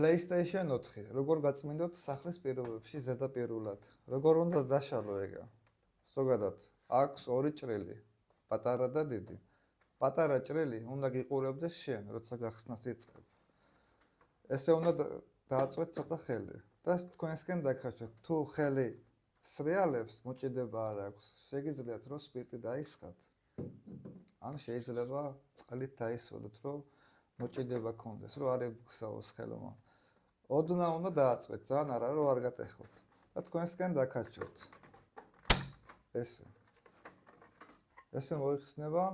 PlayStation 4. როგორ გაწმინდოთ სახლის პირობებში ზედაპირულად? როგორ უნდა დაშალო ეგა? ზოგადად აქვს ორი ჭრილი, პატარა და დიდი. პატარა ჭრილი უნდა გიყურებდეს შენ, როცა გახსნას იწყებ. ესე უნდა დააწვეთ ცოტა ხელი და თქვენსკენ დაგხარჯოთ. თუ ხელი სრიალებს, მოჭედება არ აქვს, შეგიძლიათ რომ სპირტი დაისხათ. ან შეიძლება წყლით დაისვადოთ, რომ მოჭედება გქონდეს, რომ არ ებგსაოს ხელმა. ოდნავ უნდა დააწვეთ, ძალიან არა რომ არ გატეხოთ. და თქვენსკენ დაგხარჯოთ. ესე მოიხსნება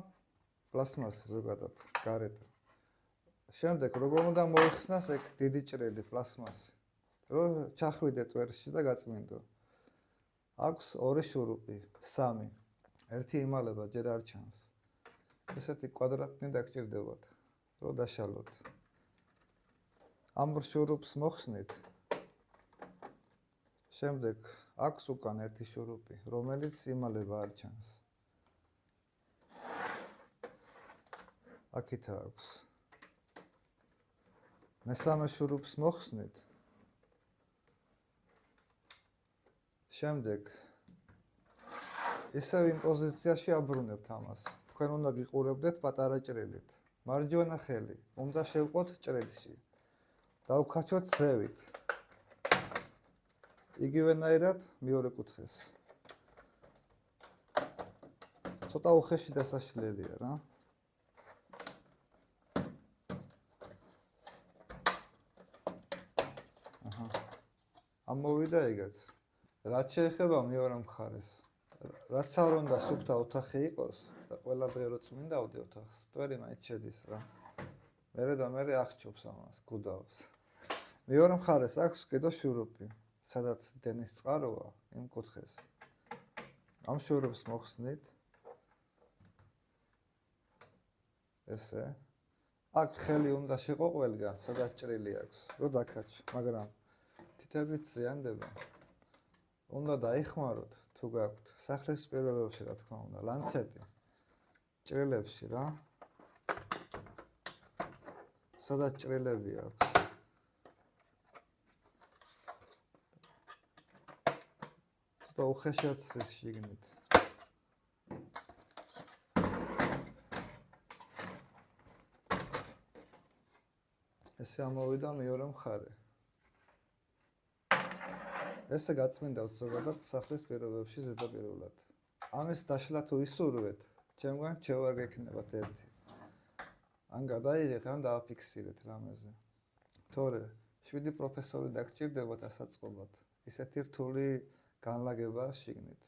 პლასმასი ზოგადად, გარეთ. შემდეგ როგორ უნდა მოიხსნას ეგ დიდი ჭრილი პლასმასი, რომ ჩახვიდეთ ვერში და გაწმინდო. აქვს ორი შურუპი, სამი. ერთი იმალება ჯერ არ ჩანს. ესეთი კვადრატნი დაგჭირდებათ, რომ დაშალოთ. ამ შურუპს მოხსნით. შემდეგ აქვს უკან ერთი შურუპი, რომელიც იმალება არ ჩანს. აქეთ აქვს. მესამე შურუპს მოხსნით. შემდეგ ისევ იმ პოზიციაში აბრუნებთ ამას. თქვენ უნდა გიყურებდეთ პატარა ჭრილით. მარჯვენა ხელი უნდა შევყოთ ჭრილში. დავქაჩოთ ზევით. იგივენაირად მეორე კუთხეს. ცოტა უხეში დასაშლელია რა. ამოვიდა ეგაც. რაც შეეხება მეორე მხარეს. რაც არ უნდა სუფთა ოთახი იყოს და ყველა დღე რო წმინდავდე ოთახს, ტვერი მაინც შედის რა. მერე და მერე აღჭობს ამას, გუდავს. მეორე მხარეს აქვს კიდო შურუპი, სადაც დენის წყაროა იმ კუთხეს. ამ შურუპს მოხსნით. ესე. აქ ხელი უნდა შეყო ყველგან, სადაც ჭრილი აქვს, რომ დაკაჩო, მაგრამ თითებით ზიანდება. უნდა დაიხმაროთ, თუ გაქვთ სახლის პირობებში, რა თქმა უნდა, ლანცეტი. ჭრილებში რა. სადაც ჭრილები აქვს. ცოტა უხეშად ის შიგნით. ესე ამოვიდა მეორე მხარე. ესე გაწმინდავთ ზოგადად სახლის პირობებში ზედაპირულად. ამის დაშლა თუ ისურვეთ, ჩემგან ჩევარ გექნებათ ერთი. ან გადაიღეთ, ან დააფიქსირეთ რამეზე. თორე 7 პროფესორი დაგჭირდებათ ასაწყობად. ისეთი რთული განლაგება შიგნით.